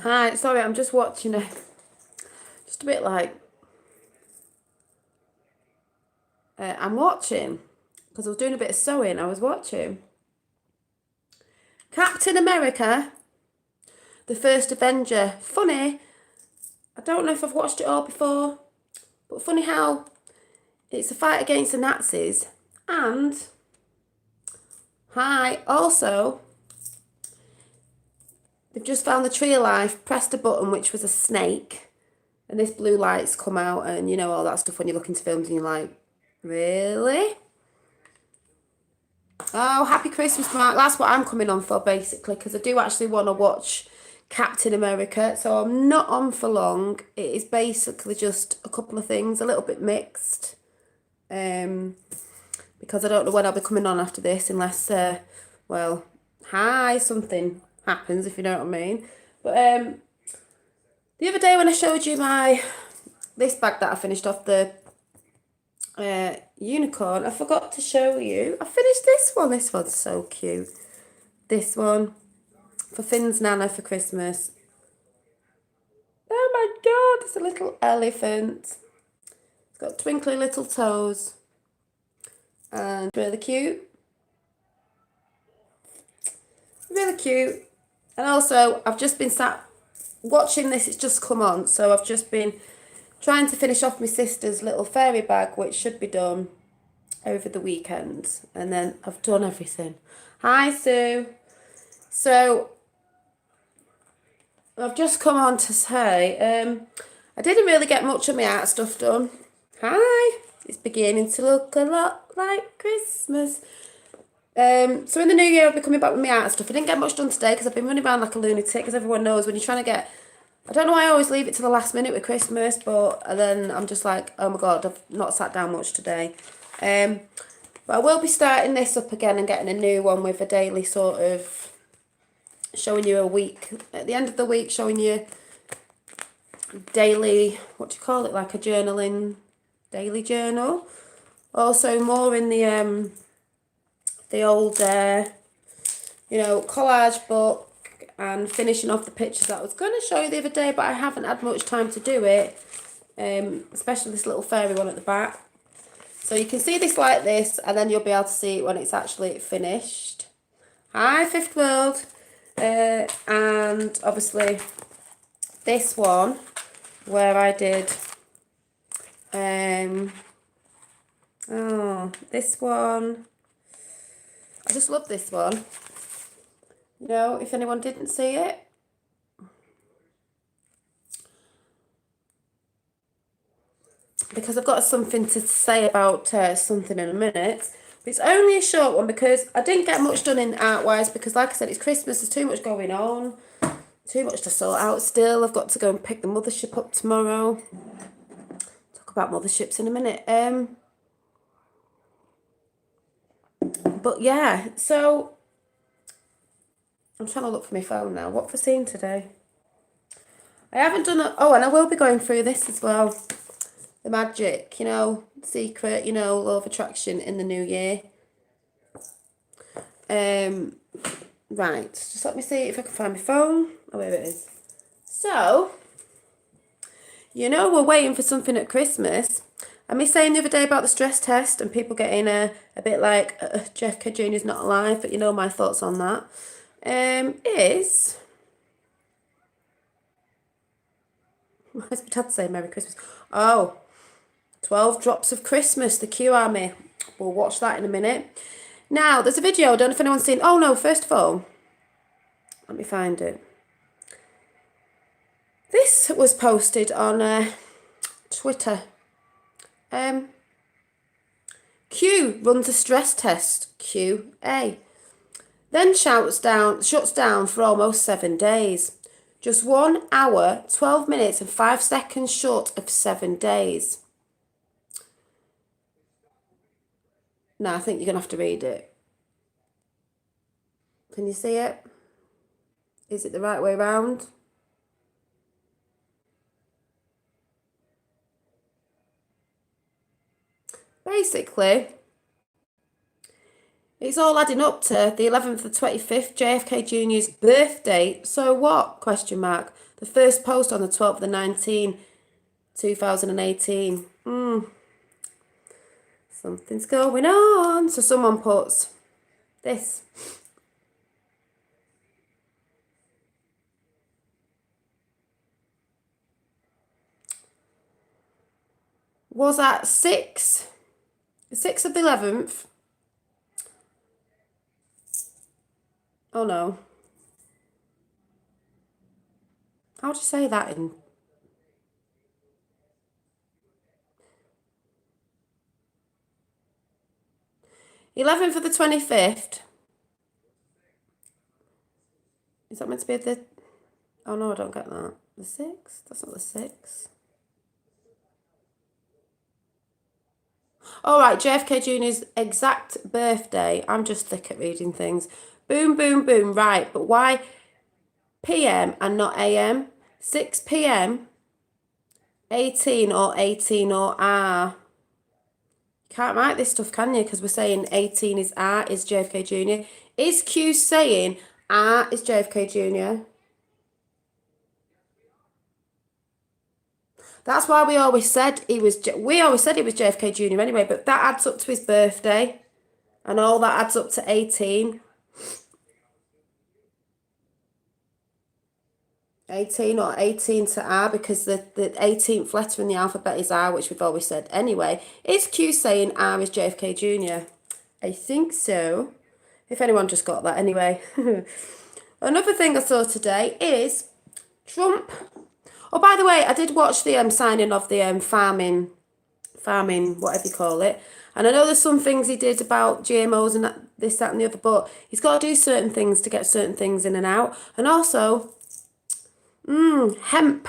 Hi, sorry, I'm just watching just a bit like, I'm watching, because I was doing a bit of sewing, I was watching Captain America, the First Avenger. Funny, I don't know if I've watched it all before, but funny how it's a fight against the Nazis, and, hi, also, they've just found the tree of life, pressed a button which was a snake, and this blue light's come out, and you know all that stuff when you look into films and you're like, really? Oh, happy Christmas, Mark. That's what I'm coming on for, basically, because I do actually want to watch Captain America. So I'm not on for long. It is basically just a couple of things, a little bit mixed. Because I don't know when I'll be coming on after this, unless, well, hi, something happens, if you know what I mean. But the other day when I showed you this bag that I finished off, the unicorn, I forgot to show you. I finished this one. This one's so cute. This one for Finn's Nana for Christmas. Oh my god, it's a little elephant. It's got twinkly little toes. And really cute. Really cute. And also, I've just been sat watching this. It's just come on. So I've just been trying to finish off my sister's little fairy bag, which should be done over the weekend. And then I've done everything. Hi, Sue. So I've just come on to say, I didn't really get much of my art stuff done. Hi, it's beginning to look a lot like Christmas. So in the new year, I'll be coming back with my art stuff. I didn't get much done today because I've been running around like a lunatic, because everyone knows when you're trying to get, I don't know why I always leave it to the last minute with Christmas, but then I'm just like, oh my god, I've not sat down much today. But I will be starting this up again and getting a new one with a daily sort of showing you a week, at the end of the week, showing you daily, what do you call it, like a journaling, daily journal. Also more in the old, collage book, and finishing off the pictures that I was going to show you the other day, but I haven't had much time to do it, especially this little fairy one at the back. So you can see this like this, and then you'll be able to see it when it's actually finished. Hi, Fifth World. And obviously this one where I did this one, I just love this one, if anyone didn't see it. Because I've got something to say about something in a minute. It's only a short one because I didn't get much done in art-wise, because like I said, it's Christmas, there's too much going on, too much to sort out still. I've got to go and pick the mothership up tomorrow. Talk about motherships in a minute. But yeah, so I'm trying to look for my phone now. What have I seen today? I haven't done it. Oh, and I will be going through this as well. The magic, secret, law of attraction in the new year. Right, just let me see if I can find my phone. Oh, here it is. So, we're waiting for something at Christmas. And me saying the other day about the stress test and people getting a bit like, JFK Jr.'s not alive, but my thoughts on that, is, what was my dad saying, Merry Christmas? Oh, 12 Drops of Christmas, the Q Army. We'll watch that in a minute. Now, there's a video, I don't know if anyone's seen, oh no, first of all, let me find it. This was posted on Twitter. Q runs a stress test, QA. Then shuts down for almost 7 days. Just 1 hour, 12 minutes and 5 seconds short of 7 days. Now, I think you're going to have to read it. Can you see it? Is it the right way round? Basically, It's all adding up to the 11th, the 25th, JFK Jr.'s birthday. So what? Question mark. The first post on the 12th of the 19th, 2018. Something's going on. So someone puts this. Was at 6th of the 11th. Oh no. How do you say that in? '11th of the 25th. Is that meant to be the... Oh no, I don't get that. The 6th? That's not the 6th. All right, JFK Jr.'s exact birthday. I'm just thick at reading things. Boom, boom, boom. Right, but why PM and not AM? 6 PM, 18 or 18 or R. Can't write this stuff, can you? Because we're saying 18 is R, is JFK Jr. Is Q saying R is JFK Jr.? That's why we always said he was JFK Jr. anyway, but that adds up to his birthday. And all that adds up to 18. 18 or 18 to R, because the 18th letter in the alphabet is R, which we've always said anyway. Is Q saying R is JFK Jr.? I think so. If anyone just got that anyway. Another thing I saw today is Trump. Oh, by the way, I did watch the signing of the farming, whatever you call it. And I know there's some things he did about GMOs and this, that, and the other, but he's got to do certain things to get certain things in and out. And also, hemp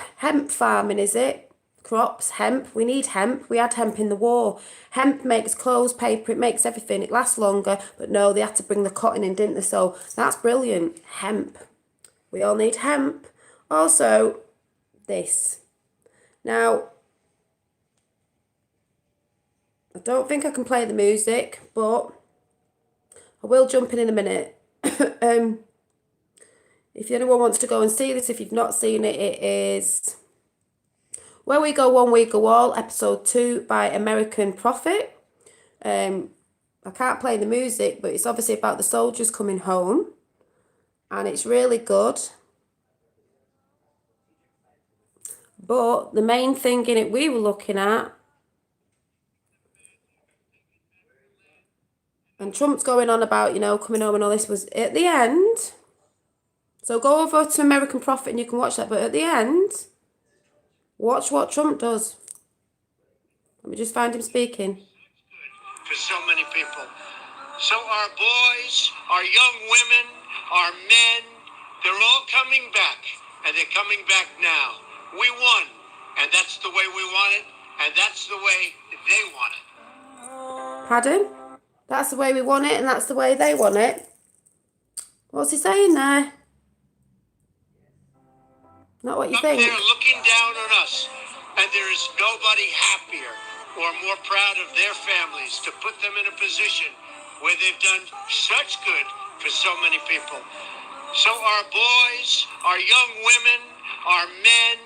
farming, is it? Crops, hemp. We need hemp. We had hemp in the war. Hemp makes clothes, paper, it makes everything. It lasts longer. But no, they had to bring the cotton in, didn't they? So that's brilliant. Hemp. We all need hemp. Also, this. Now, I don't think I can play the music, but I will jump in a minute. If anyone wants to go and see this, if you've not seen it, it is Where We Go One, We Go All, episode 2 by American Prophet. I can't play the music, but it's obviously about the soldiers coming home. And it's really good. But the main thing in it we were looking at, and Trump's going on about, coming home and all this, was at the end. So go over to American Prophet and you can watch that. But at the end, watch what Trump does. Let me just find him speaking. For so many people. So our boys, our young women, our men, they're all coming back. And they're coming back now. We won. And that's the way we want it. And that's the way they want it. Pardon? That's the way we want it and that's the way they want it. What's he saying there? Not what you think. They're looking down on us. And there is nobody happier or more proud of their families to put them in a position where they've done such good for so many people. So our boys, our young women, our men,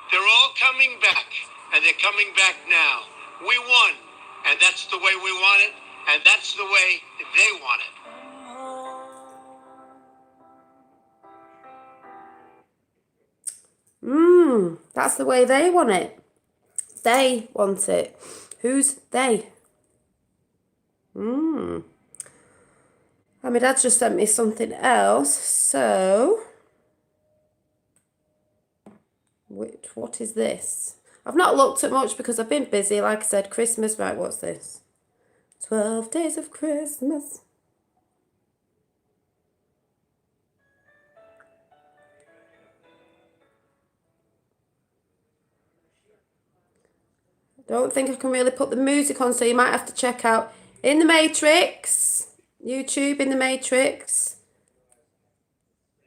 they're all coming back. And they're coming back now. We won. And that's the way we want it. And that's the way they want it. That's the way they want it. They want it. Who's they? And my dad just sent me something else. So, what is this? I've not looked at much because I've been busy. Like I said, Christmas. Right, what's this? 12 Days of Christmas. Don't think I can really put the music on, so you might have to check out In the Matrix. YouTube, In the Matrix.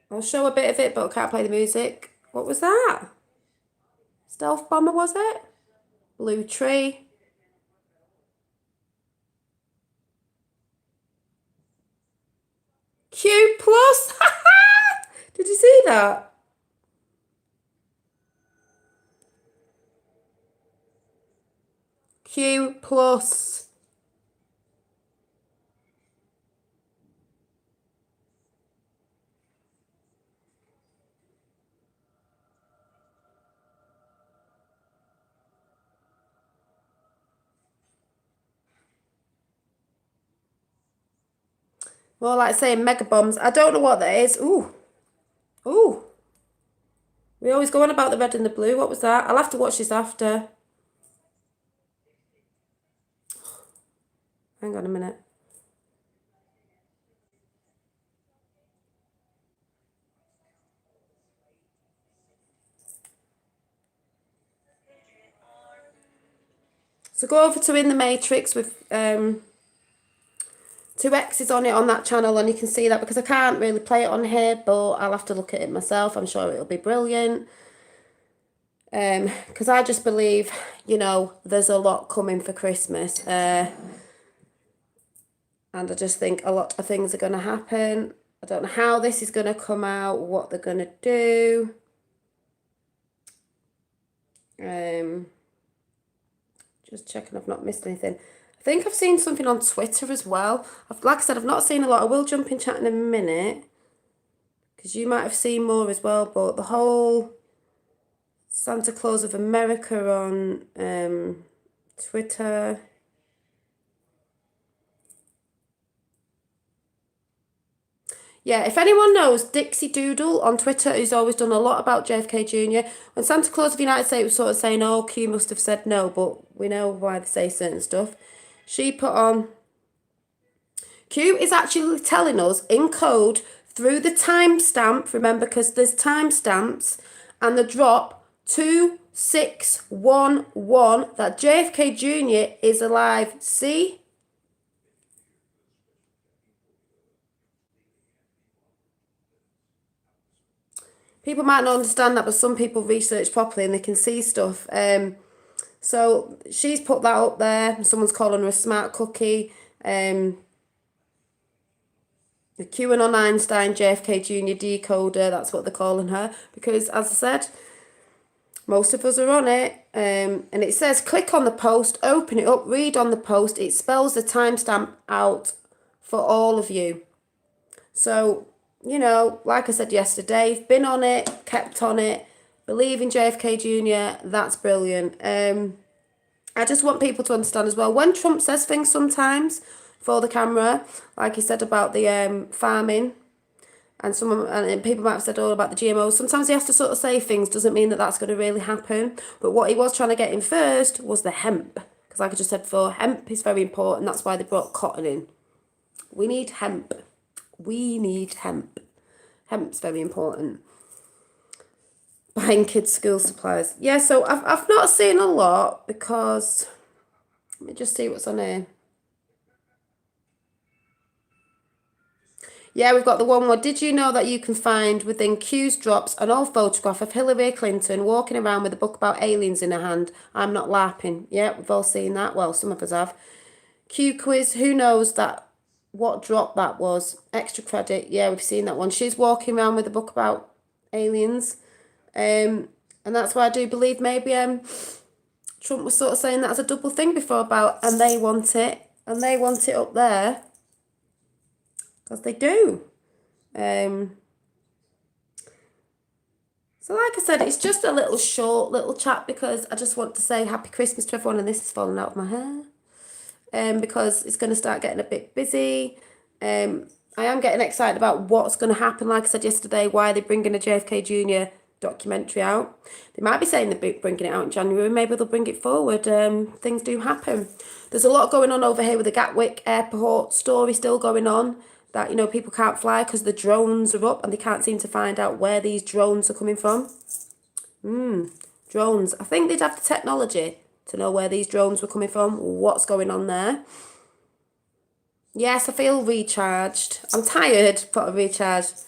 I'll show a bit of it, but I can't play the music. What was that? Stealth Bomber, was it? Blue Tree. plus. Did you see that? Q plus. More like saying mega bombs. I don't know what that is. Ooh. Ooh. We always go on about the red and the blue. What was that? I'll have to watch this after. Hang on a minute. So go over to In the Matrix with 2X's on it on that channel, and you can see that, because I can't really play it on here, but I'll have to look at it myself. I'm sure it'll be brilliant. Because I just believe, there's a lot coming for Christmas. And I just think a lot of things are going to happen. I don't know how this is going to come out, what they're going to do. Just checking I've not missed anything. I think I've seen something on Twitter as well. Like I said, I've not seen a lot. I will jump in chat in a minute, because you might have seen more as well. But the whole Santa Claus of America on Twitter. Yeah, if anyone knows Dixie Doodle on Twitter, who's always done a lot about JFK Jr., when Santa Claus of the United States was sort of saying, oh, Q must have said no, but we know why they say certain stuff. She put on, Q is actually telling us in code through the timestamp, remember, because there's timestamps, and the drop 2611, that JFK Jr. is alive. See? People might not understand that, but some people research properly and they can see stuff. So she's put that up there. Someone's calling her a smart cookie. The QAnon Einstein JFK Jr. decoder, that's what they're calling her. Because, as I said, most of us are on it. And it says, click on the post, open it up, read on the post. It spells the timestamp out for all of you. So, like I said yesterday, been on it, kept on it, believe in JFK Jr., that's brilliant. I just want people to understand as well, when Trump says things sometimes for the camera, like he said about the farming, and people might have said all about the GMOs, sometimes he has to sort of say things, doesn't mean that that's going to really happen. But what he was trying to get in first was the hemp, because like I just said before, hemp is very important. That's why they brought cotton in. We need hemp. We need hemp. Hemp's very important. Buying kids' school supplies. Yeah, so I've not seen a lot, because let me just see what's on here. Yeah, we've got the one more. Did you know that you can find within Q's drops an old photograph of Hillary Clinton walking around with a book about aliens in her hand? I'm not LARPing. Yeah, we've all seen that. Well, some of us have. Q quiz. Who knows what drop that was? Extra credit. Yeah, we've seen that one. She's walking around with a book about aliens. And that's why I do believe maybe Trump was sort of saying that as a double thing before about, and they want it up there. Because they do. So like I said, it's just a little chat, because I just want to say Happy Christmas to everyone, and this is falling out of my hair. Because it's going to start getting a bit busy. I am getting excited about what's going to happen. Like I said yesterday, why they're bringing a JFK Jr. documentary out. They might be saying they're bringing it out in January. Maybe they'll bring it forward. Things do happen. There's a lot going on over here with the Gatwick Airport story still going on. That, people can't fly because the drones are up, and they can't seem to find out where these drones are coming from. Drones. I think they'd have the technology to know where these drones were coming from, what's going on there. Yes, I feel recharged. I'm tired, but I'm recharged.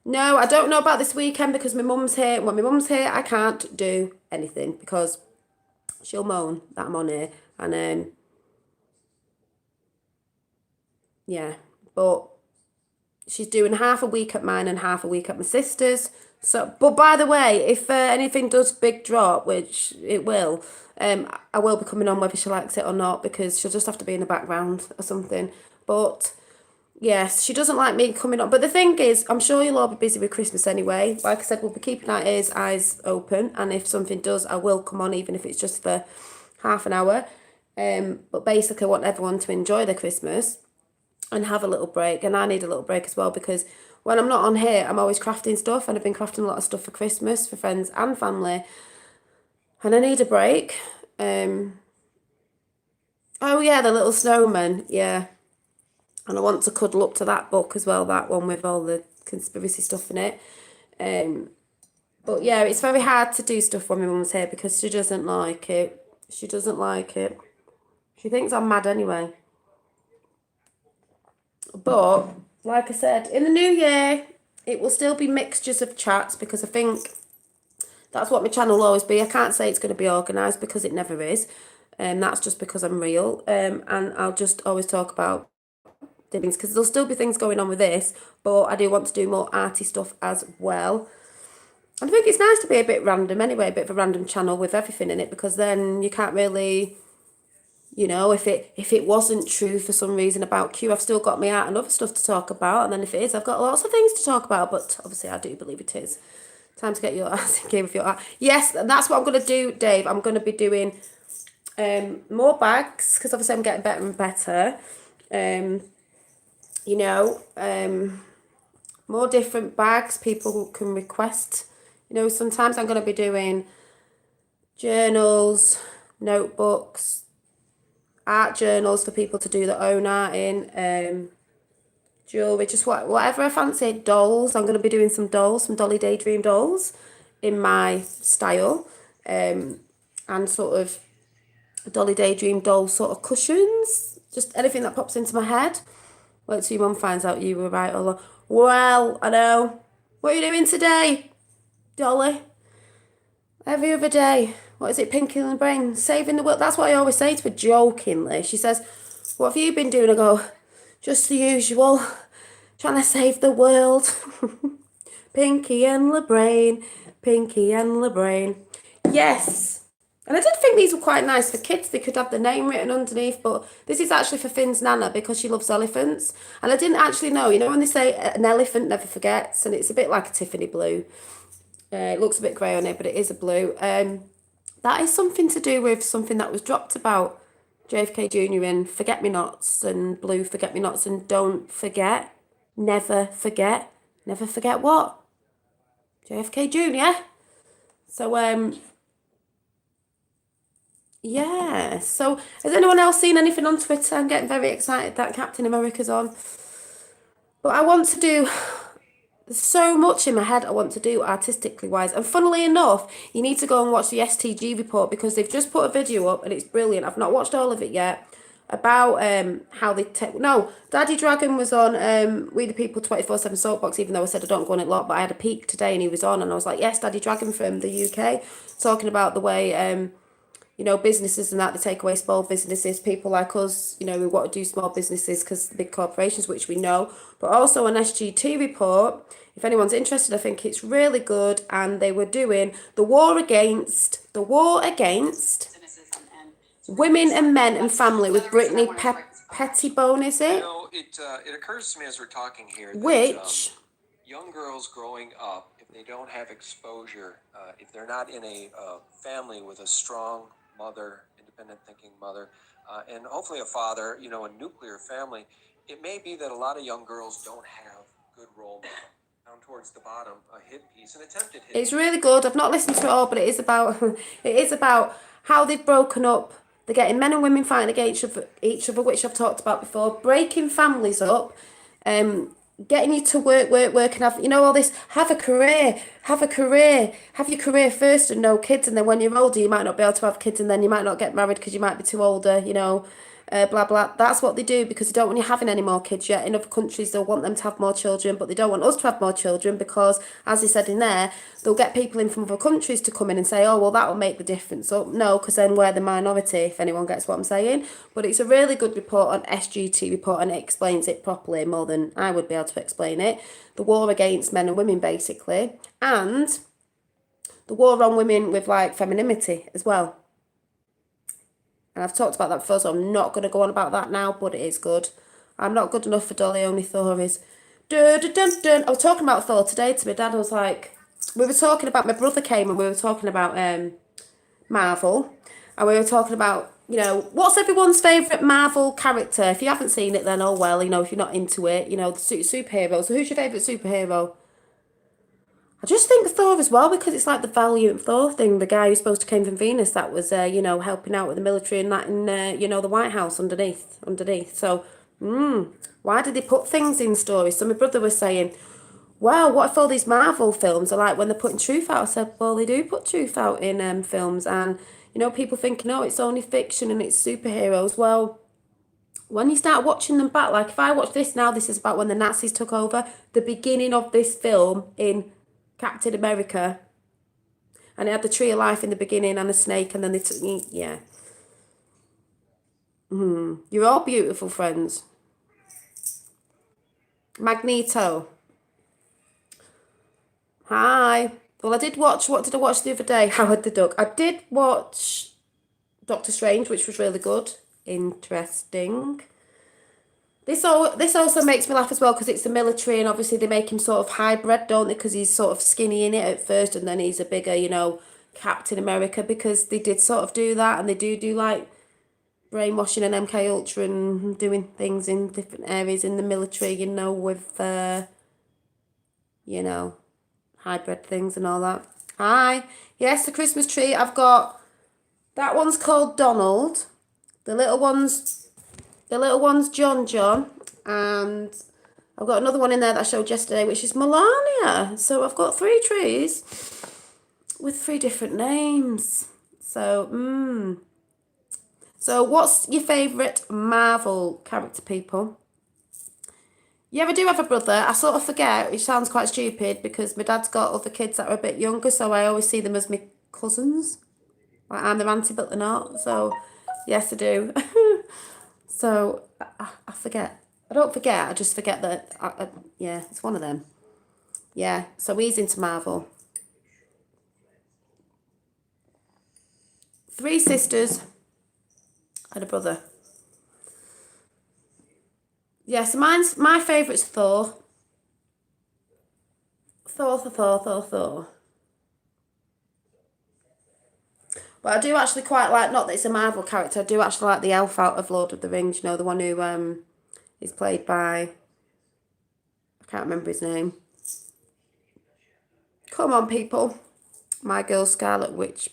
No, I don't know about this weekend, because my mum's here. When my mum's here, I can't do anything, because she'll moan that I'm on here. And, yeah, but she's doing half a week at mine and half a week at my sister's. So, but by the way, if anything does big drop, which it will, I will be coming on whether she likes it or not, because she'll just have to be in the background or something. But yes, she doesn't like me coming on. But the thing is, I'm sure you'll all be busy with Christmas anyway. Like I said, we'll be keeping our ears, eyes open. And if something does, I will come on, even if it's just for half an hour. But basically, I want everyone to enjoy their Christmas and have a little break. And I need a little break as well, because when I'm not on here, I'm always crafting stuff. And I've been crafting a lot of stuff for Christmas, for friends and family. And I need a break. Oh, yeah, the little snowman. Yeah. And I want to cuddle up to that book as well, that one with all the conspiracy stuff in it. But yeah, it's very hard to do stuff when my mum's here because she doesn't like it. She doesn't like it. She thinks I'm mad anyway. But, like I said, in the new year, it will still be mixtures of chats, because I think that's what my channel will always be. I can't say it's going to be organised, because it never is. That's just because I'm real. And I'll just always talk about things, because there'll still be things going on with this, but I do want to do more arty stuff as well. And I think it's nice to be a bit random anyway, a bit of a random channel with everything in it, because then you can't really, you know, if it wasn't true for some reason about Q, I've still got my art and other stuff to talk about. And then if it is, I've got lots of things to talk about. But obviously I do believe it is. Time to get your ass in game with your art. Yes, that's what I'm going to do, Dave. I'm going to be doing more bags, because obviously I'm getting better and better. You know, more different bags people can request. You know, sometimes I'm going to be doing journals, notebooks, art journals for people to do their own art in, jewellery, just whatever I fancy. Dolls, I'm going to be doing some dolls, some Dolly Daydream dolls in my style, and sort of Dolly Daydream doll sort of cushions, just anything that pops into my head. Wait till your mum finds out you were right all along. Well, I know. What are you doing today, Dolly? Every other day. What is it, Pinky in the Brain? Saving the world. That's what I always say to her jokingly. She says, what have you been doing? I go, just the usual. Trying to save the world. Pinky and LeBrain. Pinky and LeBrain. Yes. And I did think these were quite nice for kids. They could have the name written underneath, but this is actually for Finn's Nana, because she loves elephants. And I didn't actually know, you know, when they say an elephant never forgets, and it's a bit like a Tiffany blue. It looks a bit grey on it, but it is a blue. That is something to do with something that was dropped about JFK Jr. and forget-me-nots and blue forget-me-nots and don't forget, never forget what? JFK Jr. So, yeah. So, has anyone else seen anything on Twitter? I'm getting very excited that Captain America's on. But I want to do... There's so much in my head I want to do artistically wise. And funnily enough, you need to go and watch the STG report, because they've just put a video up and it's brilliant. I've not watched all of it yet. About how they take... No, Daddy Dragon was on We the People 24/7 Soapbox, even though I said I don't go on it a lot. But I had a peek today and he was on, and I was like, yes, Daddy Dragon from the UK. Talking about the way... you know, businesses and that, they take away small businesses, people like us, you know, we want to do small businesses because the big corporations, which we know, but also an SGT report. If anyone's interested, I think it's really good. And they were doing the war against women and men and family with Brittany Pettibone, is it? You know, it occurs to me as we're talking here that Which young girls growing up, if they don't have exposure, if they're not in a family with a strong mother, independent thinking mother, and hopefully a father, you know, a nuclear family, it may be that a lot of young girls don't have good role models. Down towards the bottom, a hit piece, an attempted hit. It's really good. I've not listened to it all, but it is about how they've broken up. They're getting men and women fighting against each other, which I've talked about before. Breaking families up, getting you to work, and have, you know, all this. Have a career, have your career first, and no kids. And then when you're older, you might not be able to have kids, and then you might not get married because you might be too older. You know, blah, blah. That's what they do because they don't want you having any more kids yet. In other countries, they'll want them to have more children, but they don't want us to have more children because, as they said in there, they'll get people in from other countries to come in and say, oh, well, that will make the difference. So, no, because then we're the minority, if anyone gets what I'm saying. But it's a really good report on SGT report, and it explains it properly more than I would be able to explain it. The war against men and women, basically. And the war on women with, like, femininity as well. And I've talked about that before, so I'm not going to go on about that now, but it is good. I'm not good enough for Dolly, only Thor is. Dun, dun, dun, dun. I was talking about Thor today to my dad. I was like, we were talking about, my brother came and we were talking about Marvel. And we were talking about, you know, what's everyone's favourite Marvel character? If you haven't seen it, then oh well, you know, if you're not into it, you know, the superhero. So who's your favourite superhero? I just think Thor as well, because it's like the Valiant Thor thing, the guy who's supposed to came from Venus that was, you know, helping out with the military and that in, you know, the White House underneath. So, why did they put things in stories? So my brother was saying, well, what if all these Marvel films are like when they're putting truth out? I said, well, they do put truth out in films, and, you know, people think, no, it's only fiction and it's superheroes. Well, when you start watching them back, like if I watch this now, this is about when the Nazis took over, the beginning of this film in Captain America, and it had the tree of life in the beginning and a snake, and then they took me. Yeah. You're all beautiful, friends. Magneto. Hi. Well, I did watch, what did I watch the other day? Howard the Duck. I did watch Doctor Strange, which was really good. Interesting. This also makes me laugh as well because it's the military, and obviously they make him sort of hybrid, don't they? Because he's sort of skinny in it at first, and then he's a bigger, you know, Captain America, because they did sort of do that, and they do like brainwashing and MK Ultra and doing things in different areas in the military, you know, with you know, hybrid things and all that. Hi, yes, the Christmas tree. I've got that one's called Donald. The little one's John, and I've got another one in there that I showed yesterday, which is Melania. So I've got 3 trees with 3 different names. So, So what's your favourite Marvel character, people? Yeah, I do have a brother. I sort of forget, which sounds quite stupid, because my dad's got other kids that are a bit younger, so I always see them as my cousins. Like I'm their auntie, but they're not. So, yes, I do. So, I forget. I don't forget, I just forget that, yeah, it's one of them. Yeah, so he's into Marvel. 3 sisters and a brother. Yeah, so my favourite's Thor. Thor. But I do actually quite like, not that it's a Marvel character, I do actually like the elf out of Lord of the Rings, you know, the one who is played by, I can't remember his name. Come on, people. My girl Scarlet Witch.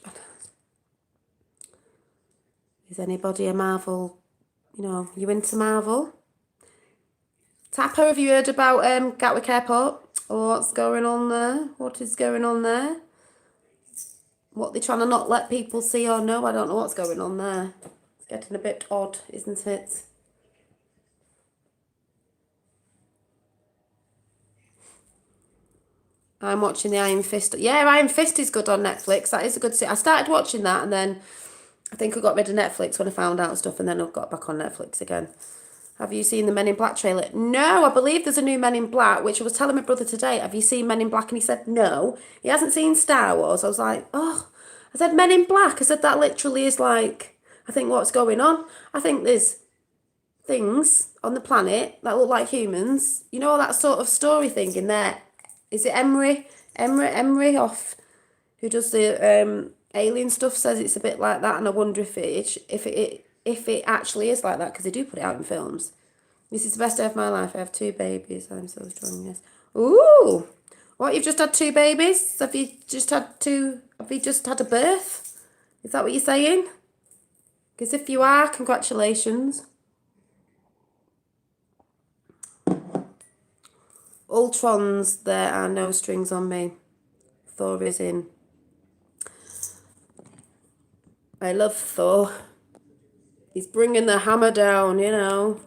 Is anybody a Marvel, you know, you into Marvel? Tapper, have you heard about Gatwick Airport? Or what's going on there? What is going on there? What they're trying to not let people see or know? I don't know what's going on there. It's getting a bit odd, isn't it? I'm watching the Iron Fist. Yeah, Iron Fist is good on Netflix. That is a good. I started watching that, and then I think I got rid of Netflix when I found out stuff, and then I got back on Netflix again. Have you seen the Men in Black trailer? No, I believe there's a new Men in Black, which I was telling my brother today. Have you seen Men in Black? And he said no. He hasn't seen Star Wars. I was like, oh. I said Men in Black. I said that literally is like, I think what's going on. I think there's things on the planet that look like humans. You know, that sort of story thing in there. Is it Emery off, who does the alien stuff, says it's a bit like that, and I wonder if it actually is like that, because they do put it out in films. This is the best day of my life. I have 2 babies. I'm so strong. Yes. Ooh, what? You've just had 2 babies? Have you just had a birth? Is that what you're saying? Because if you are, congratulations. Ultron's There Are No Strings on Me. Thor is in. I love Thor. He's bringing the hammer down, you know.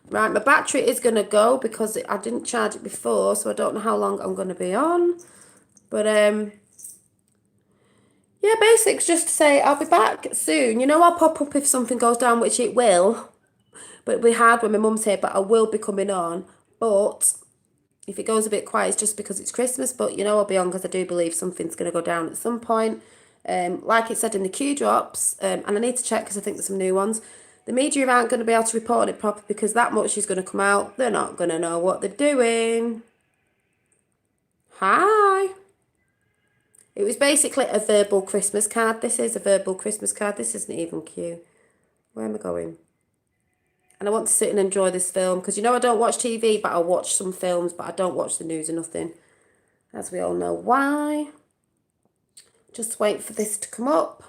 Right, my battery is going to go because I didn't charge it before, so I don't know how long I'm going to be on. But, yeah, basics just to say I'll be back soon. You know, I'll pop up if something goes down, which it will. But it'll be hard when my mum's here, but I will be coming on. But if it goes a bit quiet, it's just because it's Christmas. But, you know, I'll be on because I do believe something's going to go down at some point. Like it said in the Q drops, and I need to check because I think there's some new ones. The media aren't going to be able to report it properly because that much is going to come out. They're not going to know what they're doing. Hi. It was basically a verbal Christmas card. This is a verbal Christmas card. This isn't even Q. Where am I going? And I want to sit and enjoy this film because, you know, I don't watch TV, but I watch some films, but I don't watch the news or nothing. As we all know why. Just wait for this to come up.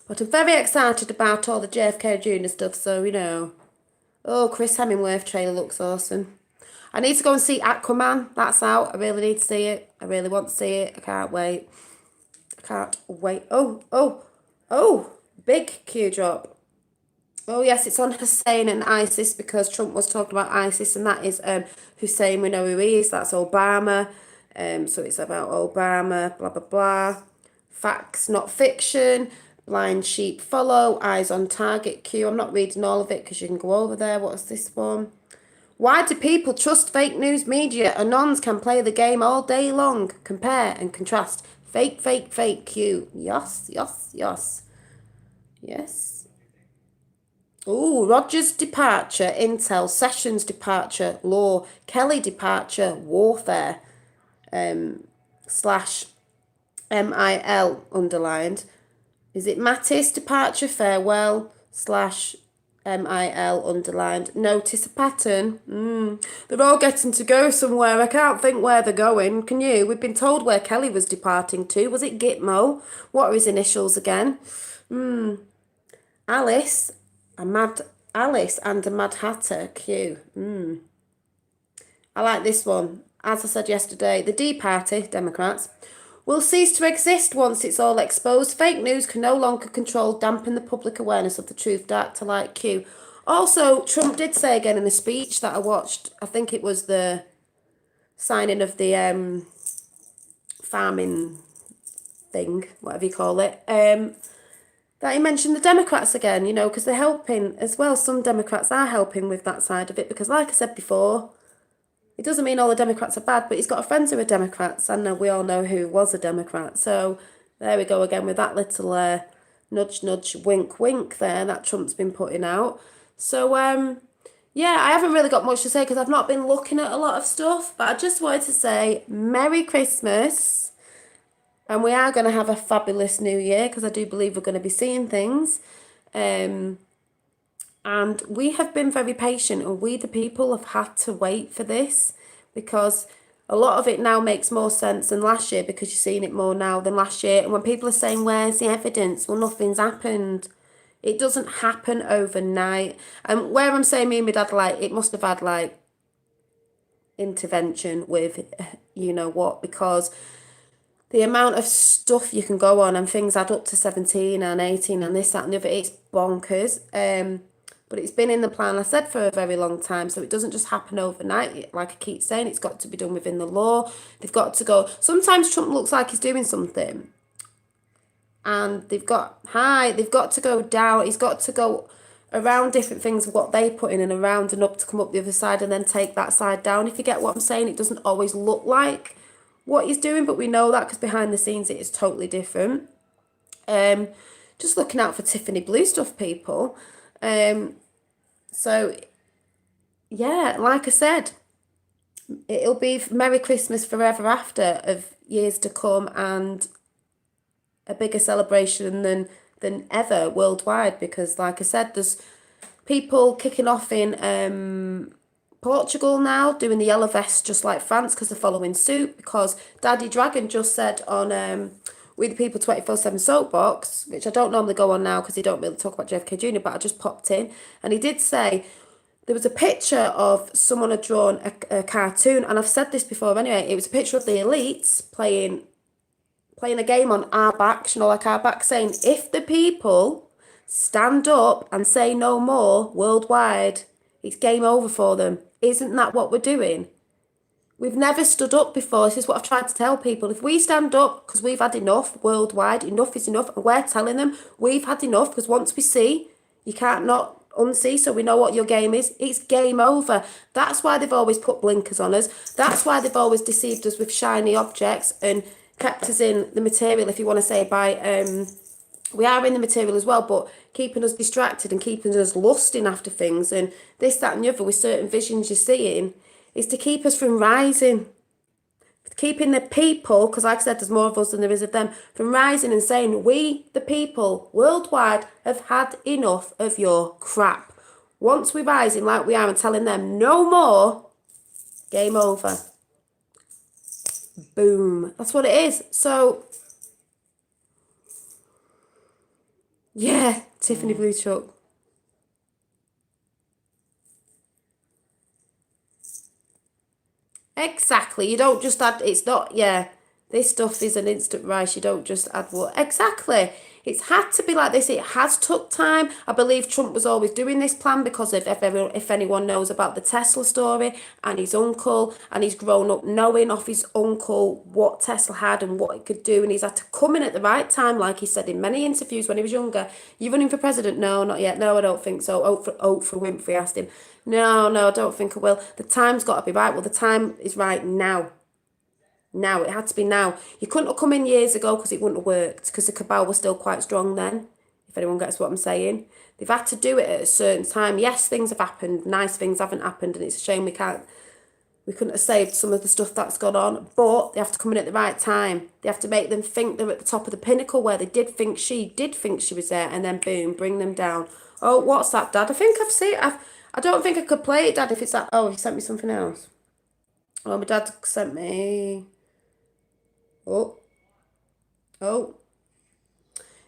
But I'm very excited about all the JFK Jr stuff, so, you know. Oh, Chris Hemsworth trailer looks awesome. I need to go and see Aquaman. That's out. I really need to see it. I really want to see it. I can't wait. I can't wait. Oh, big Q drop. Oh, yes, it's on Hussein and ISIS because Trump was talking about ISIS, and that is Hussein, we know who he is. That's Obama. So it's about Obama, blah, blah, blah. Facts, not fiction. Blind sheep follow. Eyes on target. Q. I'm not reading all of it because you can go over there. What's this one? Why do people trust fake news media? Anons can play the game all day long. Compare and contrast. Fake, fake, fake. Q. Yes, yes, yes. Yes. Ooh, Rogers departure. Intel. Sessions departure. Law. Kelly departure. Warfare. Slash MIL underlined. Is it Mattis departure? Farewell. Slash MIL underlined. Notice a pattern. They're all getting to go somewhere. I can't think where they're going. Can you? We've been told where Kelly was departing to. Was it Gitmo? What are his initials again? Alice. A mad Alice and a Mad Hatter. Q. I like this one. As I said yesterday, the D Party, Democrats, will cease to exist once it's all exposed. Fake news can no longer control, dampen the public awareness of the truth. Dark to light. Q. Also, Trump did say again in a speech that I watched, I think it was the signing of the farming thing, whatever you call it, that he mentioned the Democrats again, you know, because they're helping as well. Some Democrats are helping with that side of it because, like I said before, it doesn't mean all the Democrats are bad, but he's got friends who are Democrats, and we all know who was a Democrat. So there we go again with that little nudge, nudge, wink, wink there that Trump's been putting out. So, yeah, I haven't really got much to say because I've not been looking at a lot of stuff, but I just wanted to say Merry Christmas. And we are going to have a fabulous new year because I do believe we're going to be seeing things. And we have been very patient, and we, the people, have had to wait for this because a lot of it now makes more sense than last year because you're seeing it more now than last year. And when people are saying, where's the evidence? Well, nothing's happened. It doesn't happen overnight. And where I'm saying me and my dad, like, it must have had, like, intervention with you know what, because the amount of stuff you can go on and things add up to 17 and 18 and this, that and the other, it's bonkers. But it's been in the plan, I said, for a very long time. So it doesn't just happen overnight. Like I keep saying, it's got to be done within the law. They've got to go. Sometimes Trump looks like he's doing something. And they've got to go down. He's got to go around different things, what they put in and around and up to come up the other side and then take that side down. If you get what I'm saying, it doesn't always look like what he's doing, but we know that because behind the scenes it is totally different. Just looking out for Tiffany Blue stuff, people. So yeah, like I said, it'll be Merry Christmas forever after of years to come, and a bigger celebration than ever worldwide, because like I said, there's people kicking off in Portugal now, doing the yellow vest just like France because they're following suit, because Daddy Dragon just said on We the People 24/7 Soapbox, which I don't normally go on now because he don't really talk about JFK Jr, but I just popped in, and he did say there was a picture of someone had drawn a cartoon, and I've said this before anyway, it was a picture of the elites playing a game on our backs, you know, like our backs, saying if the people stand up and say no more worldwide, it's game over for them. Isn't that what we're doing? We've never stood up before. This is what I've tried to tell people. If we stand up because we've had enough worldwide, enough is enough, and we're telling them we've had enough, because once we see, you can't not unsee, so we know what your game is. It's game over. That's why they've always put blinkers on us. That's why they've always deceived us with shiny objects and kept us in the material, if you want to say, by we are in the material as well, but keeping us distracted and keeping us lusting after things and this, that and the other with certain visions you're seeing, is to keep us from rising. Keeping the people, because like I said, there's more of us than there is of them, from rising and saying, we, the people, worldwide, have had enough of your crap. Once we're rising like we are and telling them no more, game over. Boom. That's what it is. So, yeah, Tiffany Blue Chuck. Exactly. You don't just add, it's not, yeah, this stuff is an instant rice. You don't just add what, exactly. It's had to be like this. It has took time. I believe Trump was always doing this plan because of, if anyone knows about the Tesla story and his uncle, and he's grown up knowing off his uncle what Tesla had and what it could do, and he's had to come in at the right time, like he said in many interviews when he was younger. You running for president? No, not yet. No, I don't think so. Oprah Winfrey asked him. No, I don't think I will. The time's got to be right. Well, the time is right now. Now, it had to be now. You couldn't have come in years ago because it wouldn't have worked, because the cabal was still quite strong then, if anyone gets what I'm saying. They've had to do it at a certain time. Yes, things have happened, nice things haven't happened, and it's a shame we couldn't have saved some of the stuff that's gone on, but they have to come in at the right time. They have to make them think they're at the top of the pinnacle where they did think she was there, and then boom, bring them down. Oh, what's that, Dad? I think I've seen it. I don't think I could play it, Dad, if it's that. Oh, he sent me something else. Oh, my dad sent me... Oh.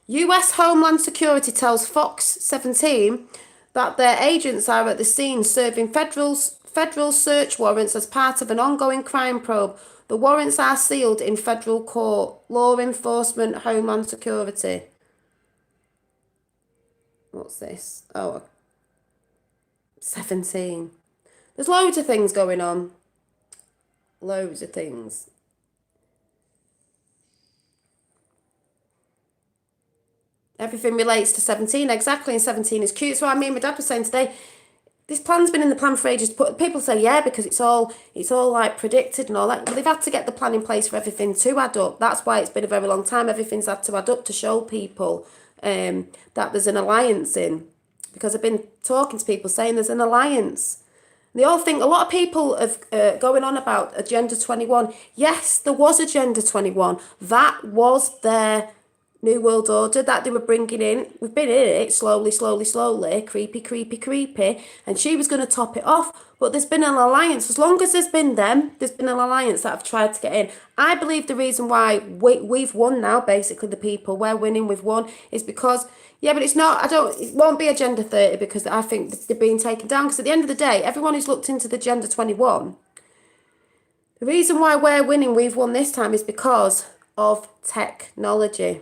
US Homeland Security tells Fox 17 that their agents are at the scene serving federal search warrants as part of an ongoing crime probe. The warrants are sealed in federal court. Law enforcement, Homeland Security. What's this? Oh, 17. There's loads of things going on. Loads of things. Everything relates to 17, exactly, and 17 is cute. So I mean, my dad was saying today, this plan's been in the plan for ages. People say, yeah, because it's all like predicted and all that. But they've had to get the plan in place for everything to add up. That's why it's been a very long time. Everything's had to add up to show people that there's an alliance in. Because I've been talking to people saying there's an alliance. They all think, a lot of people have going on about Agenda 21. Yes, there was Agenda 21. That was their New World Order that they were bringing in. We've been in it slowly, creepy. And she was going to top it off. But there's been an alliance. As long as there's been them, there's been an alliance that have tried to get in. I believe the reason why we've won now, basically the people, we're winning, we've won, is because, yeah, but it's not, it won't be Agenda 30 because I think they're being taken down. Because at the end of the day, everyone who's looked into the Agenda 21, the reason why we're winning, we've won this time, is because of technology.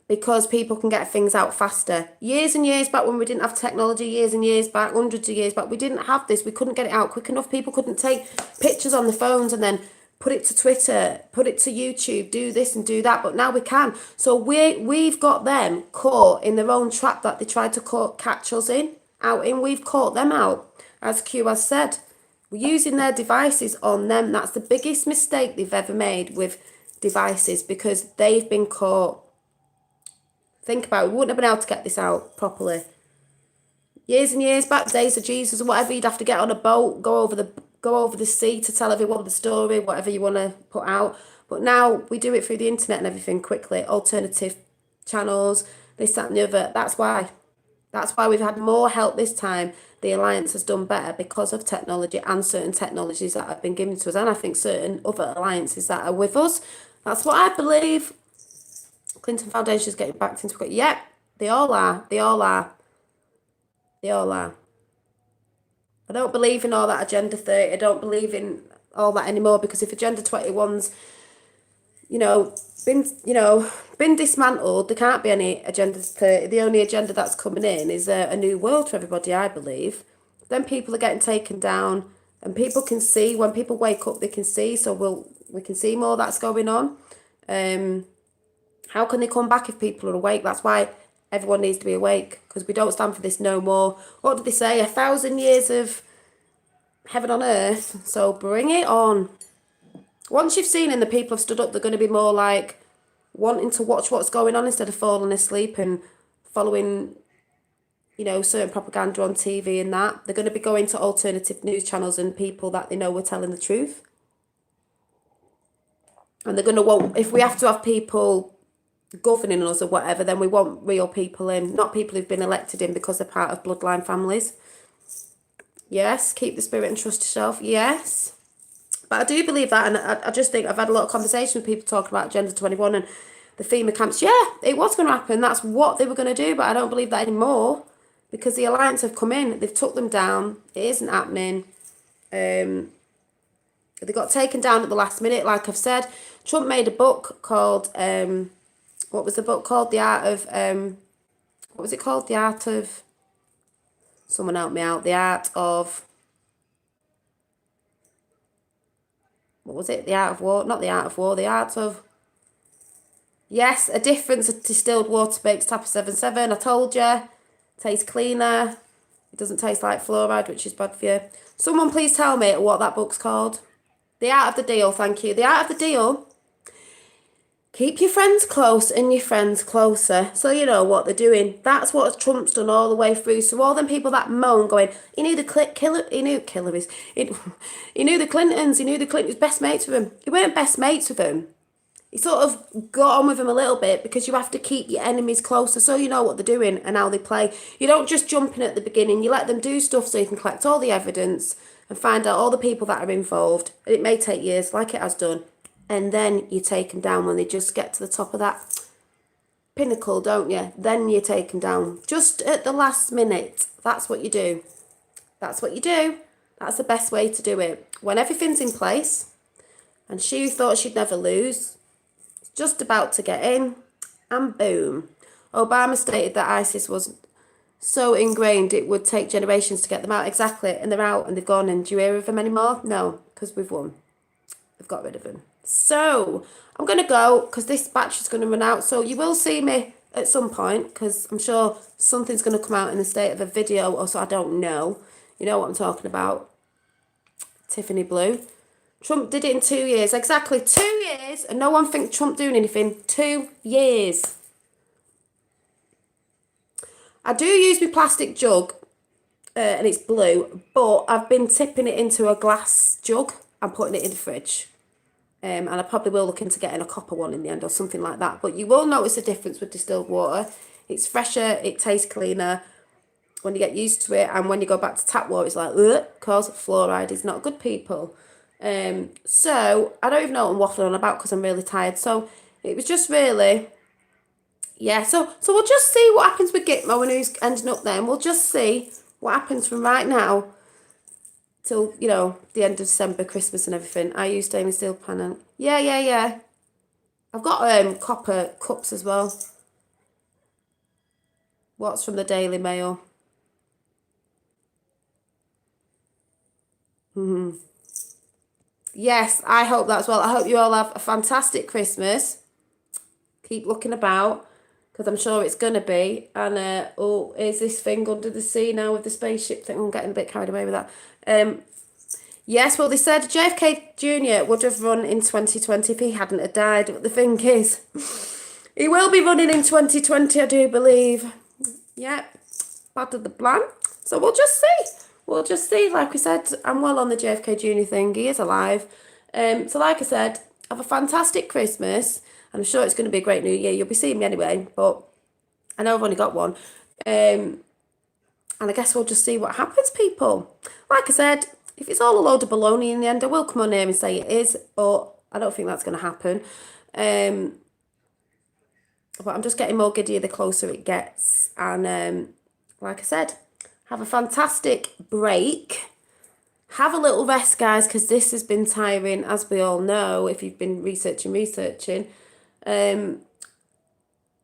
Because people can get things out faster. Years and years back when we didn't have technology, years and years back, hundreds of years back, we didn't have this. We couldn't get it out quick enough. People couldn't take pictures on the phones and then put it to Twitter, put it to YouTube, do this and do that. But now we can. So we've got them caught in their own trap that they tried to catch us out in. We've caught them out, as Q has said. We're using their devices on them. That's the biggest mistake they've ever made with devices, because they've been caught. Think about it. We wouldn't have been able to get this out properly. Years and years back, days of Jesus or whatever, you'd have to get on a boat, go over the sea to tell everyone the story, whatever you want to put out. But now we do it through the internet and everything quickly. Alternative channels, this, that and the other. That's why. That's why we've had more help this time. The Alliance has done better because of technology and certain technologies that have been given to us. And I think certain other alliances that are with us. That's what I believe. Clinton Foundation is getting backed into it. Yep, they all are. They all are. They all are. I don't believe in all that Agenda 30. I don't believe in all that anymore, because if Agenda 21's, been been dismantled. There can't be any agendas to. The only agenda that's coming in is a new world for everybody, I believe. Then people are getting taken down, and people can see. When people wake up, they can see. So we can see more that's going on. How can they come back if people are awake? That's why everyone needs to be awake, because we don't stand for this no more. What did they say? 1,000 years of heaven on earth. So bring it on. Once you've seen and the people have stood up, they're going to be more like wanting to watch what's going on instead of falling asleep and following, you know, certain propaganda on TV and that. They're going to be going to alternative news channels and people that they know are telling the truth. And they're going to want, if we have to have people governing us or whatever, then we want real people in, not people who've been elected in because they're part of bloodline families. Yes, keep the spirit and trust yourself. Yes. But I do believe that, and I just think I've had a lot of conversation with people talking about Agenda 21 and the FEMA camps. Yeah, it was going to happen. That's what they were going to do, but I don't believe that anymore because the Alliance have come in. They've took them down. It isn't happening. They got taken down at the last minute, like I've said. Trump made a book called, what was the book called? The Art of, what was it called? The Art of, someone help me out. The Art of, what was it? The Art of War? Not the Art of War. The Art of, yes, a difference of distilled water makes Tapper 77. I told you. Tastes cleaner. It doesn't taste like fluoride, which is bad for you. Someone please tell me what that book's called. The Art of the Deal, thank you. The Art of the Deal. Keep your friends close and your friends closer, so you know what they're doing. That's what Trump's done all the way through. So all them people that moan, going, he knew the Clintons, he knew the Clintons, best mates with him. He weren't best mates with him. He sort of got on with him a little bit because you have to keep your enemies closer so you know what they're doing and how they play. You don't just jump in at the beginning. You let them do stuff so you can collect all the evidence and find out all the people that are involved. And it may take years, like it has done. And then you take them down when they just get to the top of that pinnacle, don't you? Then you take them down. Just at the last minute. That's what you do. That's what you do. That's the best way to do it. When everything's in place and she thought she'd never lose, just about to get in, and boom. Obama stated that ISIS was so ingrained it would take generations to get them out. Exactly. And they're out and they've gone. And do you hear of them anymore? No, because we've won. We've got rid of them. So I'm going to go because this batch is going to run out. So you will see me at some point because I'm sure something's going to come out in the state of a video or so. I don't know. You know what I'm talking about. Tiffany Blue. Trump did it in 2 years. Exactly 2 years. And no one thinks Trump doing anything. 2 years. I do use my plastic jug. And it's blue. But I've been tipping it into a glass jug and putting it in the fridge. And I probably will look into getting a copper one in the end or something like that. But you will notice a difference with distilled water. It's fresher. It tastes cleaner when you get used to it. And when you go back to tap water, it's like, because fluoride is not good, people. So I don't even know what I'm waffling on about because I'm really tired. So it was just really, yeah. So we'll just see what happens with Gitmo and who's ending up there. And we'll just see what happens from right now till, you know, the end of December, Christmas and everything. I use stainless steel pan. Yeah. I've got copper cups as well. What's from the Daily Mail? Yes, I hope that as well. I hope you all have a fantastic Christmas. Keep looking about because I'm sure it's going to be. And, oh, is this thing under the sea now with the spaceship thing? I'm getting a bit carried away with that. Yes, well, they said JFK Jr. would have run in 2020 if he hadn't have died. But the thing is, he will be running in 2020, I do believe. Yeah, part of the plan. So we'll just see. We'll just see. Like we said, I'm well on the JFK Jr. thing. He is alive. So like I said, have a fantastic Christmas. And I'm sure it's going to be a great New Year. You'll be seeing me anyway, but I know I've only got one. And I guess we'll just see what happens, people. Like I said, if it's all a load of baloney in the end, I will come on here and say it is, but I don't think that's going to happen. But I'm just getting more giddy the closer it gets. And like I said, have a fantastic break. Have a little rest, guys, because this has been tiring, as we all know, if you've been researching.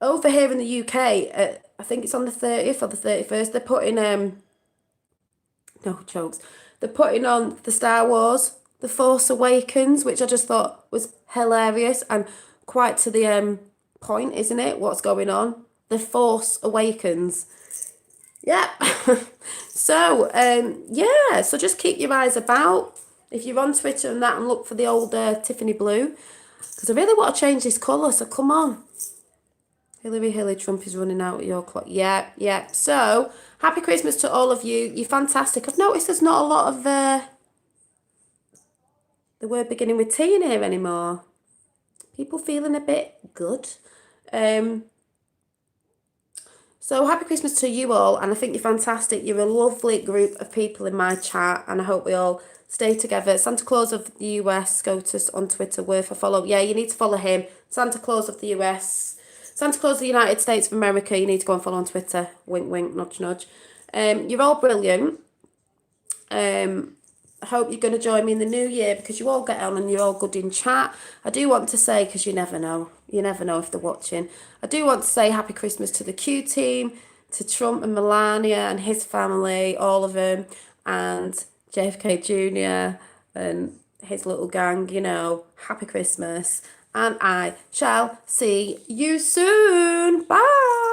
over here in the UK, I think it's on the 30th or the 31st, they're putting, no jokes, they're putting on the Star Wars, The Force Awakens, which I just thought was hilarious and quite to the point, isn't it? What's going on? The Force Awakens. Yeah. So, yeah, so just keep your eyes about. If you're on Twitter and that, and look for the old Tiffany blue. Because I really want to change this colour, so come on. Hillary, Trump is running out of your clock. Yeah, yeah. So, happy Christmas to all of you. You're fantastic. I've noticed there's not a lot of the word beginning with T in here anymore. People feeling a bit good. So happy Christmas to you all, and I think you're fantastic. You're a lovely group of people in my chat, and I hope we all stay together. Santa Claus of the US, SCOTUS on Twitter, worth a follow. Yeah, you need to follow him. Santa Claus of the US, Santa Claus of the United States of America, you need to go and follow on Twitter. Wink, wink, nudge, nudge. You're all brilliant. I hope you're going to join me in the new year because you all get on and you're all good in chat. I do want to say, because you never know if they're watching, I do want to say happy Christmas to the Q team, to Trump and Melania and his family, all of them, and JFK Jr. and his little gang, happy Christmas. And I shall see you soon. Bye.